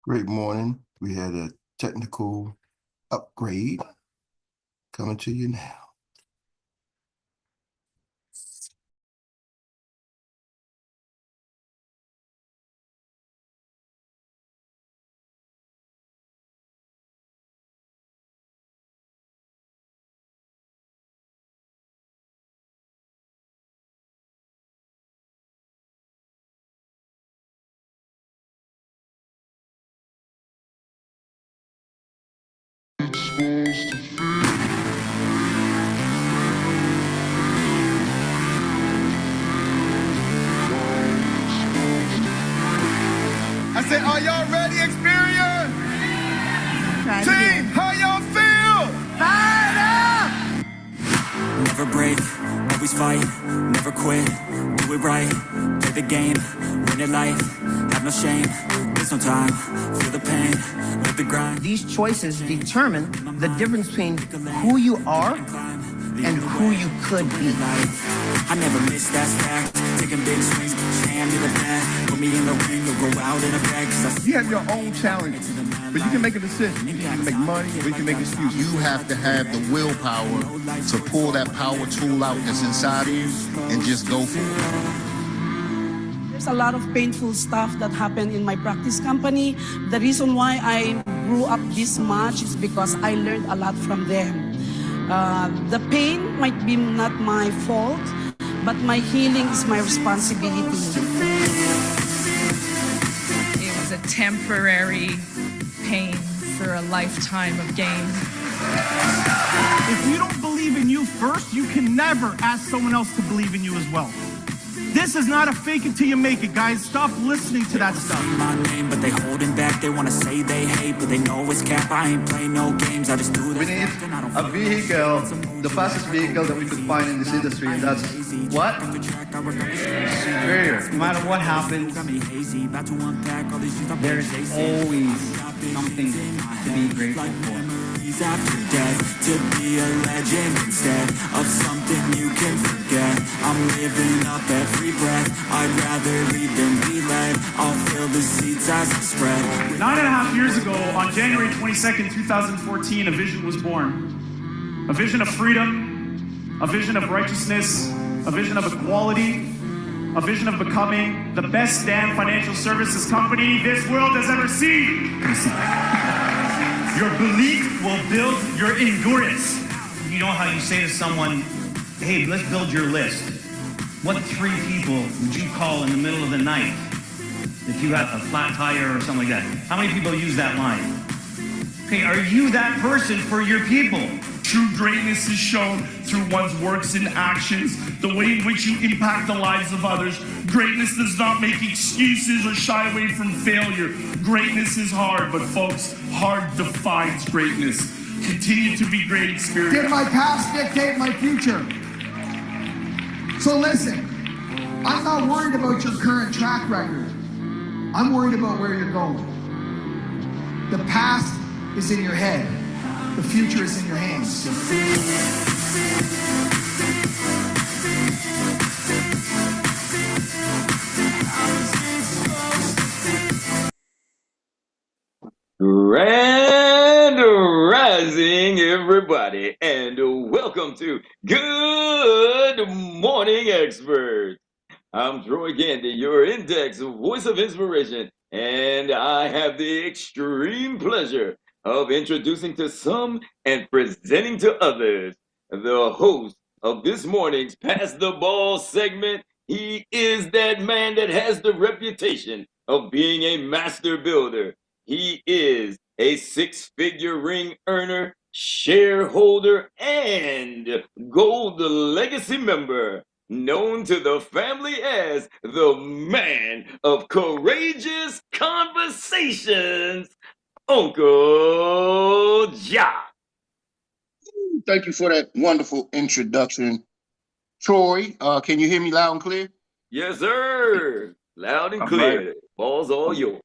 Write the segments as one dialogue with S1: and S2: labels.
S1: Great morning. We had a technical upgrade coming to you now.
S2: I said, are y'all ready, Xperts? Team, how y'all feel? Fired up!
S3: Never break, always fight, never quit, do it right, play the game, win it life, have no shame, there's no time, feel the pain, live the grind.
S4: These choices determine the difference between who you are and who you could be.
S3: I never miss that fact, taking big swings, stand to the bat, put me in the ring, or go out in a bag.
S2: You have your own challenges, but you can make a decision. You can make money, or you can make excuses.
S5: You have to have the willpower to pull that power tool out that's inside of you and just go for it.
S6: There's a lot of painful stuff that happened in my practice company. The reason why I grew up this much is because I learned a lot from them. The pain might be not my fault, but my healing is my responsibility.
S7: It was a temporary pain for a lifetime of gain.
S8: If you don't believe in you first, you can never ask someone else to believe in you as well. This is not a fake it till you make it, guys. Stop listening to that stuff.
S3: My name, but they holding back. They wanna say they hate, but they know it's cap. I ain't play no games. I just do this.
S9: We need a vehicle, the fastest vehicle that we could find in this industry, and that's what? Superior.
S10: No matter what happens, there's always something to be grateful for.
S3: After death, to be a legend instead of something you can forget. I'm living up every breath. I'd rather lead than be led. I'll fill the seats as I spread.
S8: 9.5 years ago, on January 22nd, 2014, a vision was born. A vision of freedom, a vision of righteousness, a vision of equality, a vision of becoming the best damn financial services company this world has ever seen.
S10: Your belief will build your endurance. You know how you say to someone, hey, let's build your list. What 3 people would you call in the middle of the night if you had a flat tire or something like that? How many people use that line? Okay, are you that person for your people?
S8: True greatness is shown through one's works and actions, the way in which you impact the lives of others. Greatness does not make excuses or shy away from failure. Greatness is hard, but folks, hard defines greatness. Continue to be great, Xperts.
S2: Did my past dictate my future? So listen, I'm not worried about your current track record. I'm worried about where you're going. The past is in your head. The future is in your hands.
S11: Grand Rising, everybody, and welcome to Good Morning Xperts. I'm Troy Gandy, your index voice of inspiration, and I have the extreme pleasure of introducing to some and presenting to others the host of this morning's Pass the Ball segment. He is that man that has the reputation of being a master builder. He is a 6-figure ring earner, shareholder, and Gold Legacy member, known to the family as the man of courageous conversations, Uncle Ja.
S5: Thank you for that wonderful introduction, Troy. Can you hear me loud and clear?
S11: Yes, sir. Loud and clear. Right. Ball's all yours.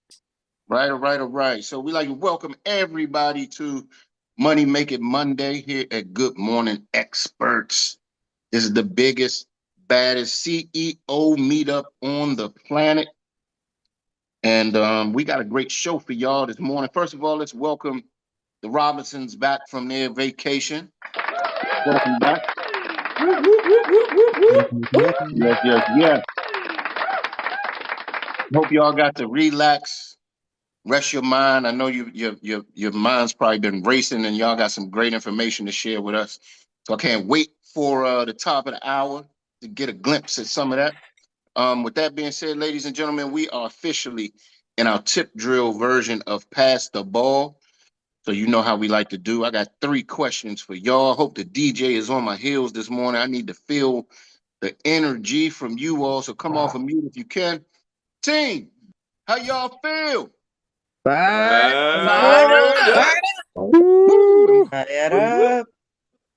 S5: Right, all right. So we like to welcome everybody to Money Make It Monday here at Good Morning Xperts. This is the biggest, baddest CEO meetup on the planet. And we got a great show for y'all this morning. First of all, let's welcome the Robinsons back from their vacation. Welcome back. Yes, yes, yes. Hope y'all got to relax, rest your mind. I know your mind's probably been racing, and y'all got some great information to share with us. So I can't wait for the top of the hour to get a glimpse at some of that. With that being said, ladies and gentlemen, we are officially in our tip drill version of Pass the Ball. So you know how we like to do. I got 3 questions for y'all. Hope the DJ is on my heels this morning. I need to feel the energy from you all. So come off of mute if you can. Team, how y'all feel?
S11: Fired up.
S5: Woo!
S12: Fired up.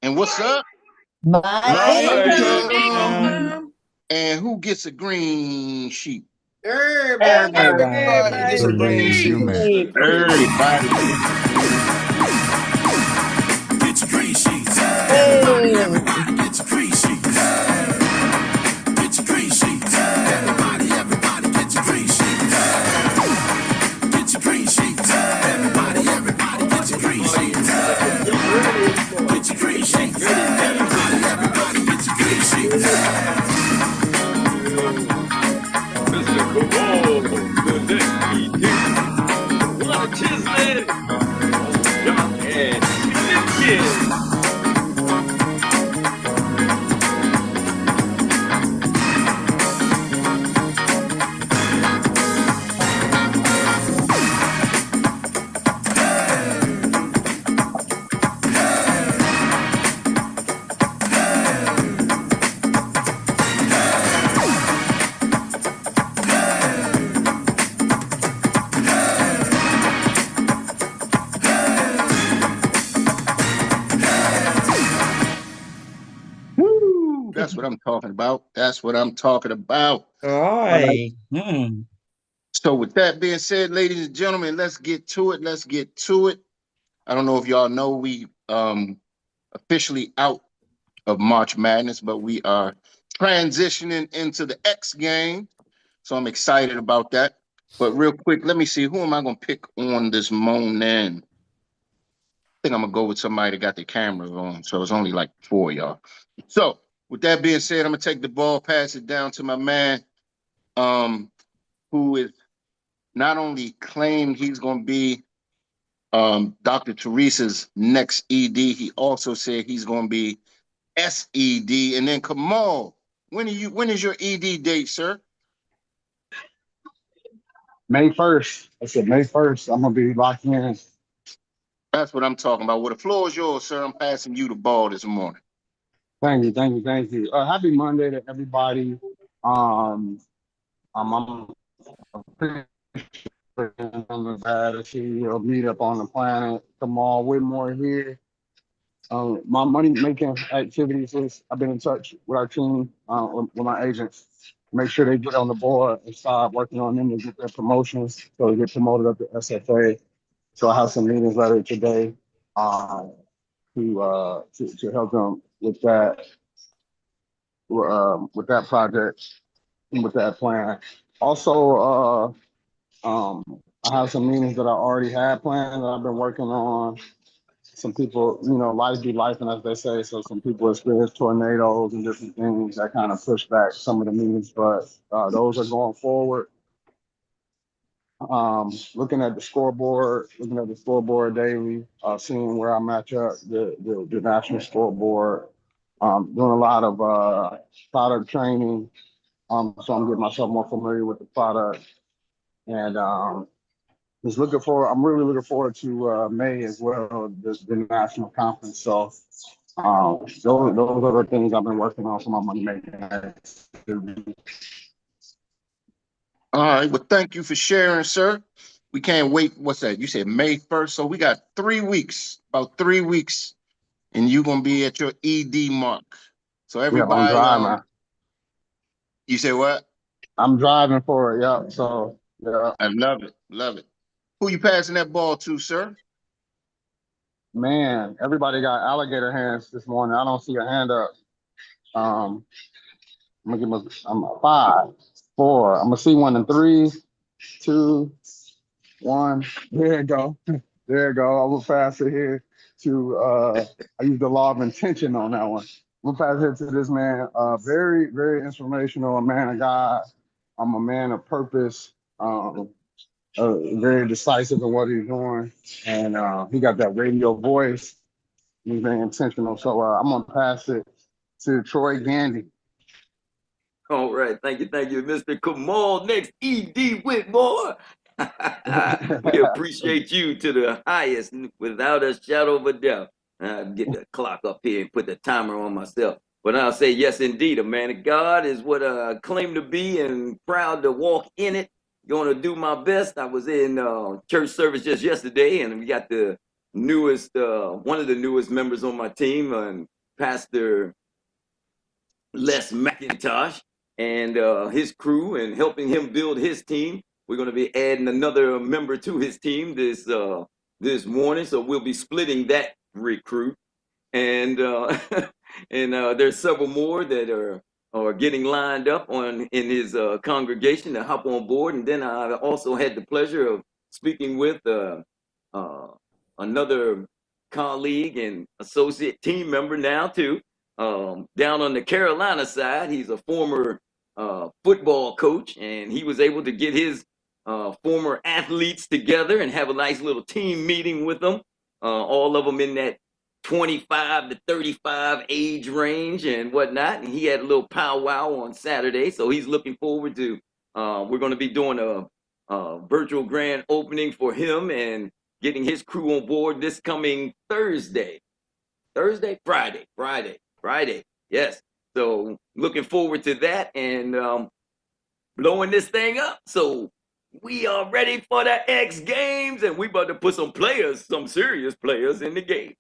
S5: And what's up? And who gets a green sheet?
S1: Everybody gets a green sheet.
S5: Everybody.
S3: Get your green sheets.
S12: Hey.
S3: Get your green sheets. Get your green sheets. Everybody get your green sheets. Get your green sheets. Everybody get your green sheets. Get your green sheets. Everybody get your green sheets.
S11: Mr. Cobol, the next ET. What Chisley? Doc and Smith.
S5: Woo! That's what I'm talking about. That's what I'm talking about.
S12: All right.
S5: So with that being said, ladies and gentlemen, let's get to it. Let's get to it. I don't know if y'all know we officially out of March Madness, but we are transitioning into the X game. So I'm excited about that. But real quick, let me see, who am I gonna pick on this morning? I think I'm gonna go with somebody that got their cameras on. So it's only like 4 of y'all. So with that being said, I'm gonna take the ball, pass it down to my man, who is not only claimed he's gonna be Dr. Teresa's next ED, he also said he's gonna be SED. And then Kamal, when is your ED date, sir?
S13: May 1st. I said May 1st. I'm gonna be locked in.
S5: That's what I'm talking about. Well, the floor is yours, sir. I'm passing you the ball this morning.
S13: Thank you, thank you, thank you. Happy Monday to everybody. I'm pretty sure I'm glad to see you meet up on the planet. Kamal Whitmore here. My money making activities is I've been in touch with our team, with my agents. Make sure they get on the board and start working on them to get their promotions so they get promoted up to SFA. So I have some meetings later today to help them with that project and with that plan. Also, I have some meetings that I already had planned that I've been working on. Some people, life be life, and as they say, so some people experience tornadoes and different things that kind of push back some of the meetings, but those are going forward. Looking at the scoreboard daily, seeing where I match up the national scoreboard, doing a lot of product training. So I'm getting myself more familiar with the product, and I'm really looking forward to May as well, the national conference. So those are the things I've been working on for my money making activity.
S5: All right. Well, thank you for sharing, sir. We can't wait. What's that? You said May 1st. So we got 3 weeks, about 3 weeks, and you're going to be at your ED mark. So
S13: Yeah, I'm
S5: everybody,
S13: driving.
S5: You say what?
S13: I'm driving for it. Yeah. So, yeah.
S5: I love it. Love it. Who you passing that ball to, sir?
S13: Man, everybody got alligator hands this morning. I don't see a hand up. I'm 5, 4. I'm gonna see 1 and 3. two, one. There you go. There you go. I'm gonna pass it here to I use the law of intention on that one. I'm gonna pass it to this man. Very, very inspirational, a man of God. I'm a man of purpose. Very decisive in what he's doing. And he got that radio voice. He's very intentional. So I'm gonna pass it to Troy Gandy.
S11: All right, thank you, Mr. Kamal. Next, E.D. Whitmore. We appreciate you to the highest, without a shadow of a doubt. Get the clock up here and put the timer on myself. But I'll say, yes, indeed, a man of God is what I claim to be, and proud to walk in it. Going to do my best. I was in church service just yesterday, and we got the newest, one of the newest members on my team, and Pastor Les McIntosh and his crew, and helping him build his team. We're going to be adding another member to his team this morning, so we'll be splitting that recruit. And and there's several more that are getting lined up in his congregation to hop on board. And then I also had the pleasure of speaking with another colleague and associate team member now too. Down on the Carolina side, he's a former football coach, and he was able to get his former athletes together and have a nice little team meeting with them, all of them in that 25 to 35 age range and whatnot. And he had a little powwow on Saturday, so he's looking forward to. We're going to be doing a virtual grand opening for him and getting his crew on board this coming Thursday. Friday. Yes. So looking forward to that and blowing this thing up. So we are ready for the X Games, and we about to put some serious players in the game.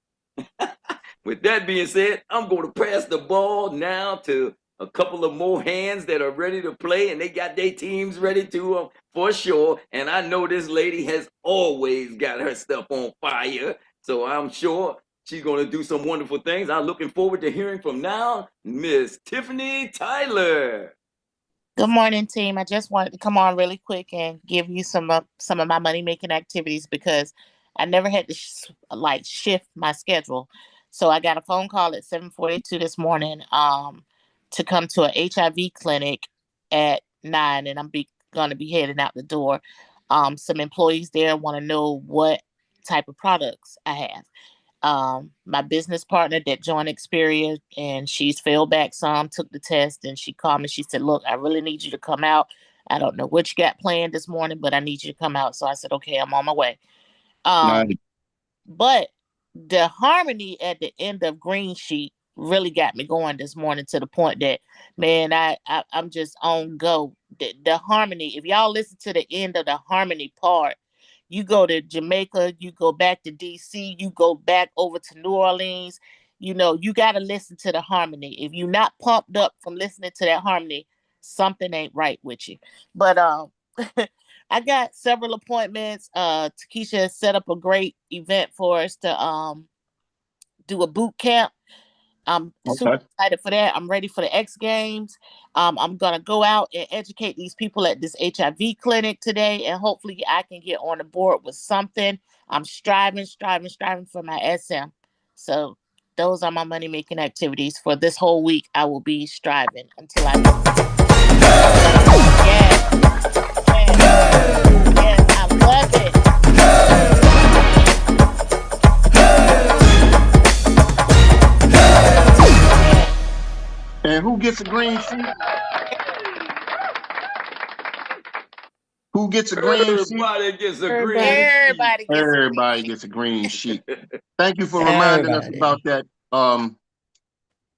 S11: With that being said, I'm going to pass the ball now to a couple of more hands that are ready to play, and they got their teams ready to for sure. And I know this lady has always got her stuff on fire, so I'm sure she's going to do some wonderful things. I'm looking forward to hearing from now Miss Tiffany Tyler.
S14: Good morning, team. I just wanted to come on really quick and give you some of my money making activities, because I never had to shift my schedule. So I got a phone call at 7:42 this morning to come to an HIV clinic at 9, and I'm going to be heading out the door. Some employees there want to know what type of products I have. My business partner that joined Xperts, and she's failed back some, took the test, and she called me. She said, look, I really need you to come out. I don't know what you got planned this morning, but I need you to come out. So I said, okay, I'm on my way.
S5: Nice.
S14: But the harmony at the end of Green Sheet really got me going this morning, to the point that, man, I'm just on go. The harmony, if y'all listen to the end of the harmony part, you go to Jamaica, you go back to DC, you go back over to New Orleans, you got to listen to the harmony. If you're not pumped up from listening to that harmony, something ain't right with you. But I got several appointments. Takesha has set up a great event for us to do a boot camp. I'm super excited for that. I'm ready for the X Games. I'm going to go out and educate these people at this HIV clinic today, and hopefully I can get on the board with something. I'm striving for my SM. So those are my money-making activities for this whole week. I will be striving until I get. Yes, I love it.
S5: And who gets a green sheet? Who gets a green sheet?
S11: Everybody gets a green sheet.
S5: Everybody gets a green sheet. Thank you for reminding us about that,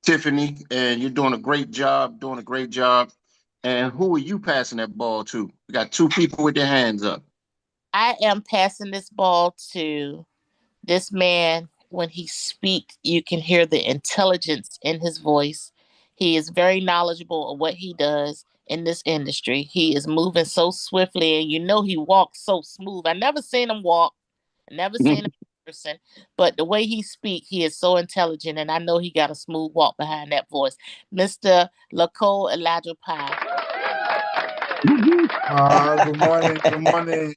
S5: Tiffany. And you're doing a great job, And who are you passing that ball to? We got two people with their hands up.
S14: I am passing this ball to this man. When he speaks, you can hear the intelligence in his voice. He is very knowledgeable of what he does in this industry. He is moving so swiftly, and he walks so smooth. I never seen him walk. I never seen him person, but the way he speak, he is so intelligent, and I know he got a smooth walk behind that voice. Mr. Lacole Elijah Pye.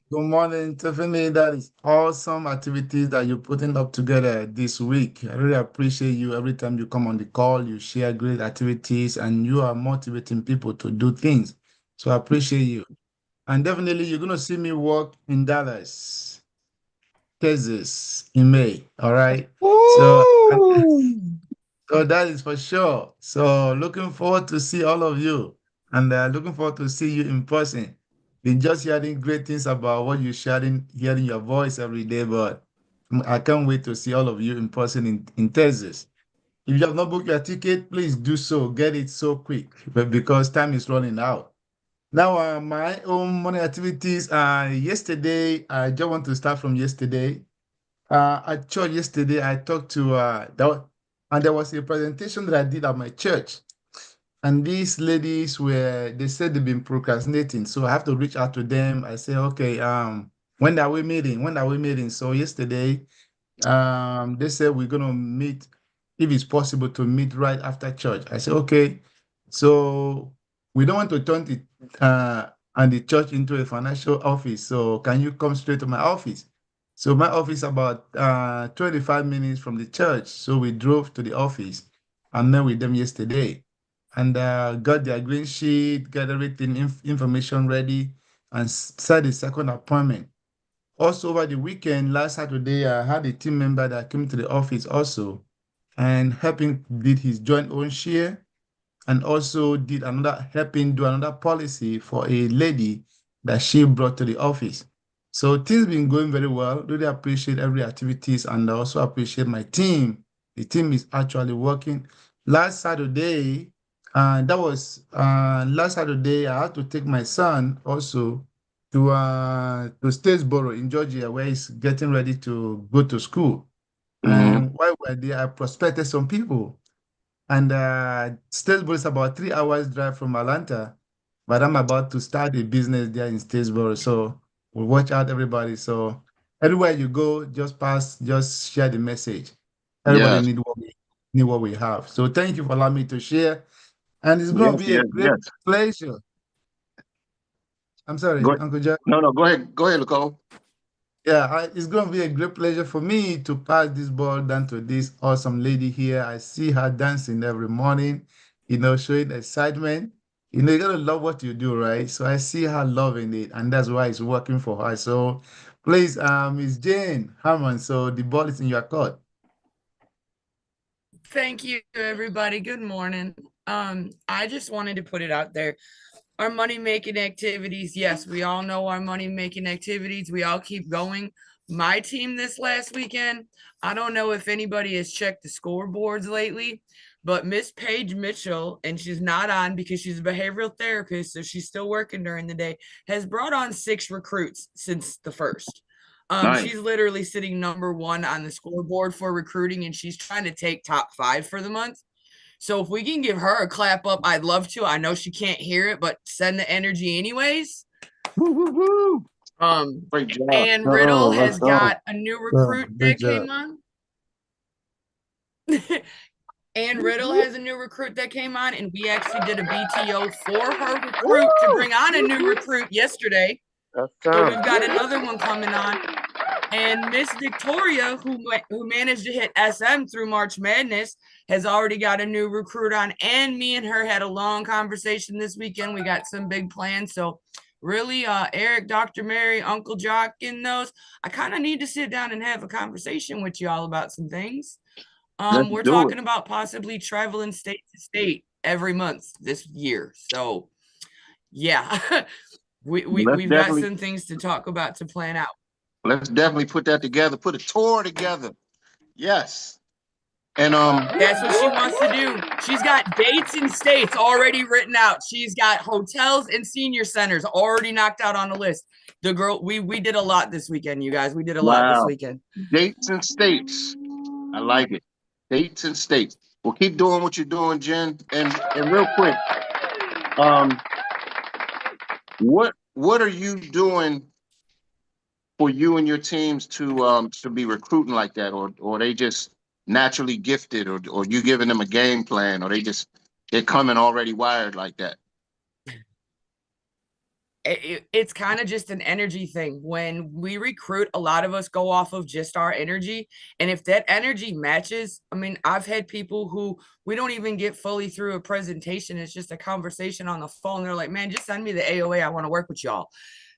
S15: Good morning, Tiffany. That is awesome activities that you're putting up together this week. I really appreciate you. Every time you come on the call, you share great activities and you are motivating people to do things. So I appreciate you. And definitely you're going to see me work in Dallas, Texas in May. All right. So so that is for sure. So looking forward to see all of you and looking forward to see you in person. Been just hearing great things about what you're sharing, hearing your voice every day, but I can't wait to see all of you in person in Texas. If you have not booked your ticket, please do so. Get it so quick, but because time is running out. Now, my own morning activities. Yesterday, I just want to start from yesterday. At church yesterday, I talked to and there was a presentation that I did at my church. And these ladies they said they've been procrastinating. So I have to reach out to them. I say, okay, when are we meeting? When are we meeting? So yesterday, they said we're gonna meet, if it's possible to meet right after church. I said, okay. So we don't want to turn and the church into a financial office. So can you come straight to my office? So my office about 25 minutes from the church. So we drove to the office and met with them yesterday and got their green sheet, got everything information ready, and set the second appointment. Also, over the weekend, last Saturday, I had a team member that came to the office also and helping did his joint own share and also did another helping do another policy for a lady that she brought to the office. So things been going very well. Really appreciate every activities and I also appreciate my team. The team is actually working. Last Saturday, that was last Saturday, I had to take my son also to Statesboro in Georgia, where he's getting ready to go to school. And while we're there, I prospected some people. And Statesboro is about 3 hours drive from Atlanta, but I'm about to start a business there in Statesboro. So we'll watch out, everybody. So everywhere you go, just share the message. Everybody
S5: Yes,
S15: need what we have. So thank you for allowing me to share. And it's going to
S5: yes,
S15: be a
S5: yes,
S15: great
S5: yes.
S15: pleasure. I'm sorry,
S5: Go,
S15: Uncle Jack.
S5: no, go ahead. Go ahead, Nicole.
S15: Yeah, it's going to be a great pleasure for me to pass this ball down to this awesome lady here. I see her dancing every morning, showing excitement. You're going to love what you do, right? So I see her loving it, and that's why it's working for her. So please, Miss Jane Harmon, so the ball is in your court.
S16: Thank you, everybody. Good morning. I just wanted to put it out there. Our money-making activities, yes, we all know our money-making activities. We all keep going. My team this last weekend, I don't know if anybody has checked the scoreboards lately, but Miss Paige Mitchell, and she's not on because she's a behavioral therapist, so she's still working during the day, has brought on 6 recruits since the first.
S5: Nice.
S16: She's literally sitting number 1 on the scoreboard for recruiting, and she's trying to take top 5 for the month. So if we can give her a clap up, I'd love to. I know she can't hear it, but send the energy anyways.
S5: Great job.
S16: Ann Riddle has got a new recruit
S15: Great
S16: that
S15: job.
S16: came on. Ann Riddle has a new recruit that came on, and we actually did a BTO for her recruit to bring on a new recruit yesterday. So we've got another one coming on. And Miss Victoria, who managed to hit SM through March Madness, has already got a new recruit on. And me and her had a long conversation this weekend. We got some big plans. So really, Erik, Dr. Meri, Uncle Jock, and those, I kind of need to sit down and have a conversation with you all about some things. We're talking about possibly traveling state to state every month this year. So yeah, we've got some things to talk about to plan out.
S5: Let's definitely put that together. Put a tour together. Yes. And
S16: that's what she wants to do. She's got dates and states already written out. She's got hotels and senior centers already knocked out on the list. The girl, we did a lot this weekend, you guys. We did a lot this weekend.
S5: Dates and states. I like it. Dates and states. Well, keep doing what you're doing, Jen. And real quick, what are you doing for you and your teams to be recruiting like that, or they just naturally gifted, or you giving them a game plan, or they're coming already wired like that?
S16: It's kind of just an energy thing. When we recruit, a lot of us go off of just our energy. And if that energy matches, I mean, I've had people who we don't even get fully through a presentation. It's just a conversation on the phone. They're like, man, just send me the AOA. I want to work with y'all.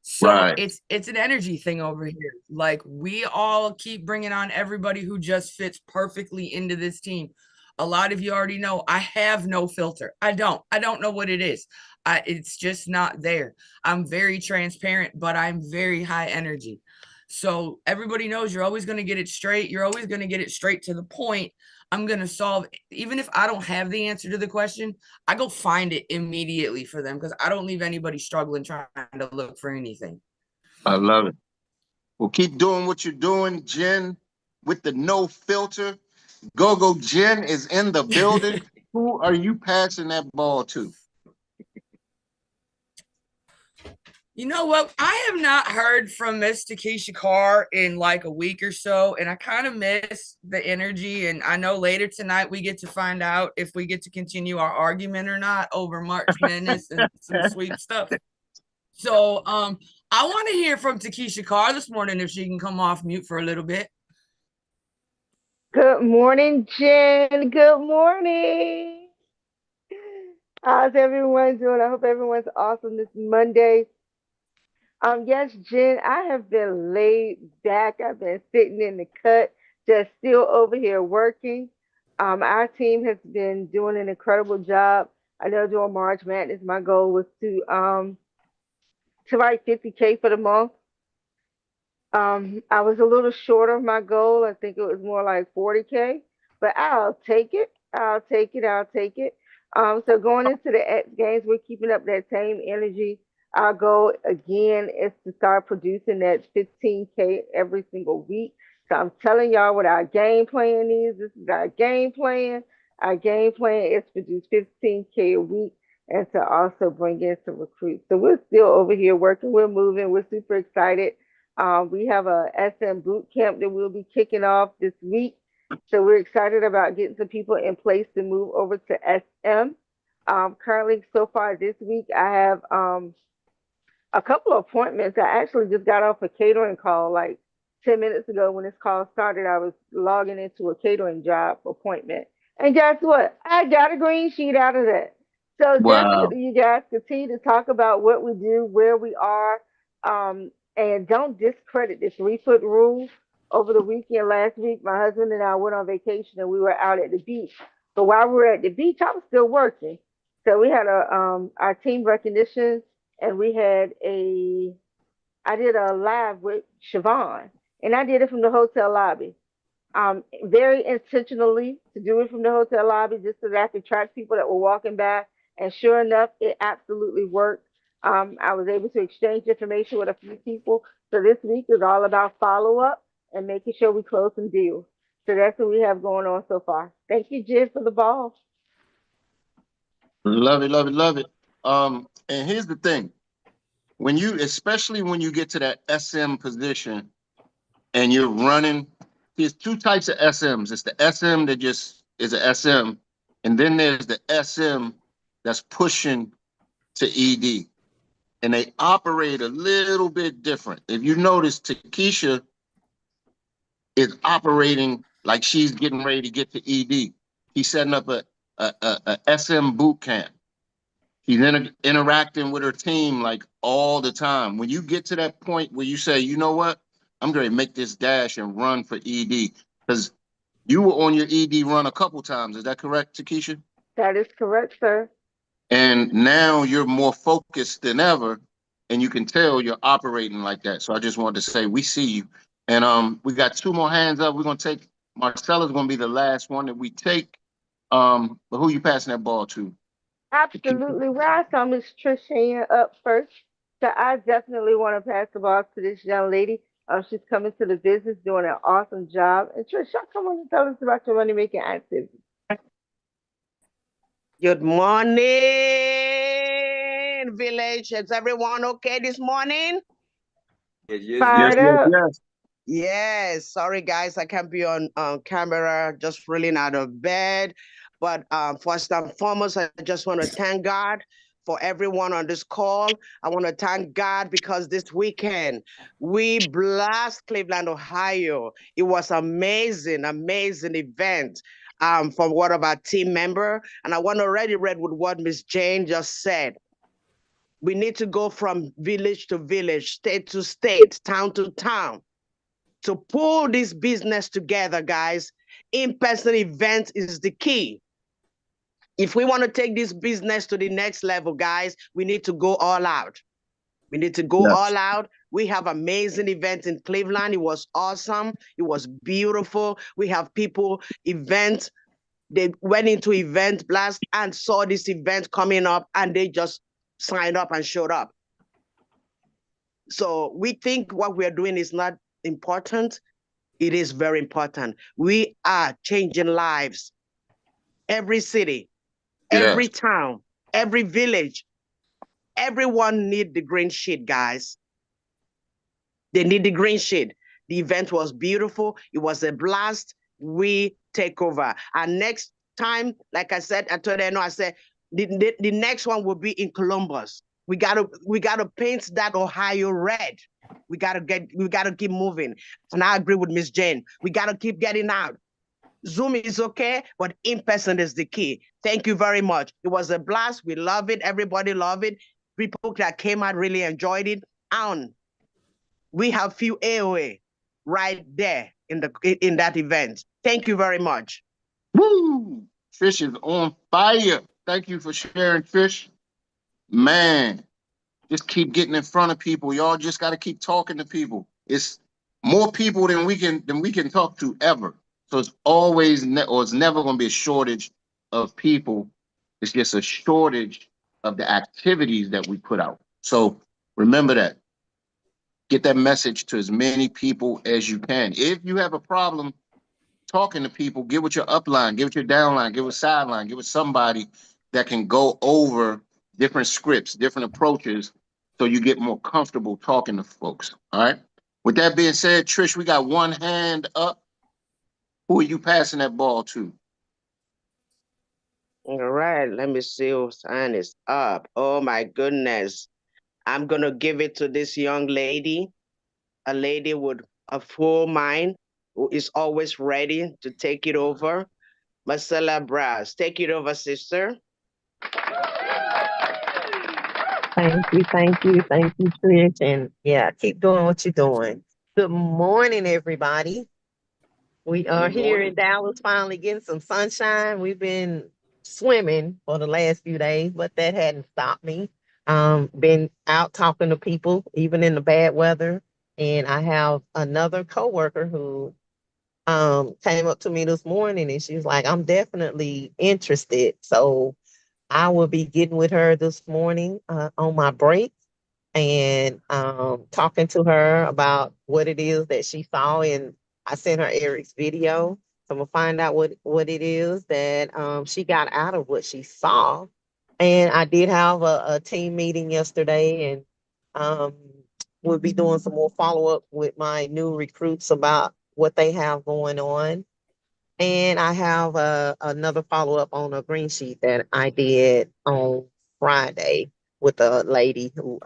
S16: So
S5: Right.
S16: it's an energy thing over here. Like, we all keep bringing on everybody who just fits perfectly into this team. A lot of you already know I have no filter. I don't know what it is. It's just not there. I'm very transparent, but I'm very high energy. So everybody knows you're always going to get it straight. You're always going to get it straight to the point. I'm going to solve, even if I don't have the answer to the question, I go find it immediately for them, because I don't leave anybody struggling trying to look for anything.
S5: I love it. Well, keep doing what you're doing, Jen, with the no filter. Go Jen is in the building. Who are you passing that ball to?
S16: You know what? I have not heard from Miss Takesha Carr in like a week or so, and I kind of miss the energy. And I know later tonight we get to find out if we get to continue our argument or not over March Madness and some sweet stuff. So I want to hear from Takesha Carr this morning, if she can come off mute for a little bit.
S17: Good morning, Jen. Good morning. How's everyone doing? I hope everyone's awesome this Monday. Yes, Jen, I have been laid back. I've been sitting in the cut, just still over here working. Our team has been doing an incredible job. I know during March Madness, my goal was to write 50K for the month. I was a little short of my goal. I think it was more like 40K, but I'll take it. I'll take it. I'll take it. So going into the X Games, we're keeping up that same energy. Our goal again is to start producing that 15K every single week. So I'm telling y'all what our game plan is. This is our game plan. Our game plan is to produce 15K a week and to also bring in some recruits. So we're still over here working. We're moving. We're super excited. We have a SM boot camp that we'll be kicking off this week. So we're excited about getting some people in place to move over to SM. Currently, so far this week, I have a couple of appointments. I actually just got off a catering call like 10 minutes ago. When this call started, I was logging into a catering job appointment. And guess what? I got a green sheet out of that. So definitely, you guys continue to talk about what we do, where we are, and don't discredit the 3-foot rule. Over the weekend last week, my husband and I went on vacation and we were out at the beach. But while we were at the beach, I was still working. So we had our team recognition, and I did a live with Siobhan, and I did it from the hotel lobby. Very intentionally to do it from the hotel lobby, just so that I could track people that were walking by. And sure enough, it absolutely worked. I was able to exchange information with a few people. So this week is all about follow-up and making sure we close some deals. So that's what we have going on so far. Thank you, Jen, for the ball.
S5: Love it, love it, love it. And here's the thing. Especially when you get to that SM position and you're running, there's two types of SMs. It's the SM that just is a SM, and then there's the SM that's pushing to ED. And they operate a little bit different. If you notice, Takesha is operating like she's getting ready to get to ED. He's setting up a SM boot camp. She's interacting with her team like all the time. When you get to that point where you say, you know what, I'm going to make this dash and run for ED, because you were on your ED run a couple times. Is that correct, Takesha?
S17: That is correct, sir.
S5: And now you're more focused than ever, and you can tell you're operating like that. So I just wanted to say we see you. And we got 2 more hands up. We're going to take, Marcella's going to be the last one that we take. But who you passing that ball to?
S17: Absolutely. Well, I saw Miss Trish up first. So I definitely want to pass the ball to this young lady. She's coming to the business, doing an awesome job. And Trish, come on and tell us about your money-making activity.
S18: Good morning, village. Is everyone okay this morning?
S17: Fired up.
S18: Yes, sorry guys, I can't be on camera, just rolling out of bed. But first and foremost, I just want to thank God for everyone on this call. I want to thank God because this weekend we blast Cleveland, Ohio. It was amazing, amazing event from one of our team member. And I want to already read with what Miss Jane just said. We need to go from village to village, state to state, town to town to pull this business together, guys. In-person event is the key. If we want to take this business to the next level, guys, we need to go all out. We need to go all out. We have amazing events in Cleveland. It was awesome. It was beautiful. We have people, events. They went into Event Blast and saw this event coming up and they just signed up and showed up. So we think what we're doing is not important. It is very important. We are changing lives. Every city, every town, every village, everyone need the green sheet, guys. They need the green sheet. The event was beautiful. It was a blast. We take over. And next time, like I said, I told you, I said, the next one will be in Columbus. We gotta paint that Ohio red. We gotta keep moving. And I agree with Miss Jane. We gotta keep getting out. Zoom is okay, but in person is the key. Thank you very much. It was a blast. We love it. Everybody love it. People that came out really enjoyed it. And we have few AOA right there in that event. Thank you very much.
S5: Woo! Fish is on fire. Thank you for sharing, Fish. Man, just keep getting in front of people. Y'all just got to keep talking to people. It's more people than we can talk to ever. So it's always it's never going to be a shortage of people. It's just a shortage of the activities that we put out. So remember that. Get that message to as many people as you can. If you have a problem talking to people, get with your upline, get with your downline, get with sideline, get with somebody that can go over different scripts, different approaches, so you get more comfortable talking to folks. All right. With that being said, Trish, we got one hand up. Who are you passing that ball to?
S18: All right, let me see whose hand is up. Oh my goodness. I'm gonna give it to this young lady, a lady with a full mind who is always ready to take it over. Marcella Brass, take it over, sister.
S12: Thank you, thank you, thank you, Trish. And yeah, keep doing what you're doing. Good morning, everybody. We are here in Dallas, finally getting some sunshine. We've been swimming for the last few days, but that hadn't stopped me. Been out talking to people, even in the bad weather. And I have another coworker who came up to me this morning and she was like, I'm definitely interested. So I will be getting with her this morning on my break and talking to her about what it is that she saw. And I sent her Eric's video. So I'm gonna find out what it is that she got out of what she saw. And I did have a team meeting yesterday, and we'll be doing some more follow-up with my new recruits about what they have going on. And I have another follow-up on a green sheet that I did on Friday with a lady who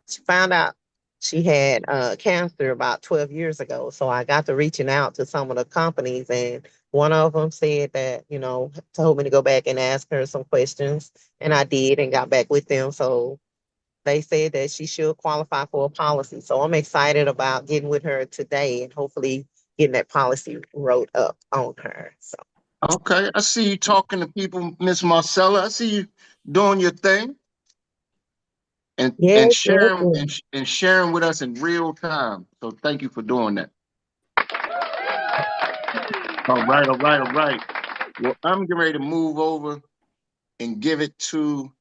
S12: she found out she had cancer about 12 years ago. So I got to reaching out to some of the companies, and one of them said that, told me to go back and ask her some questions. And I did and got back with them. So they said that she should qualify for a policy. So I'm excited about getting with her today and hopefully getting that policy wrote up on her. So
S5: Okay, I see you talking to people, Miss Marcella. I see you doing your thing and
S12: yes,
S5: sharing
S12: yes.
S5: and sharing with us in real time. So thank you for doing that. All right. Well, I'm getting ready to move over and give it to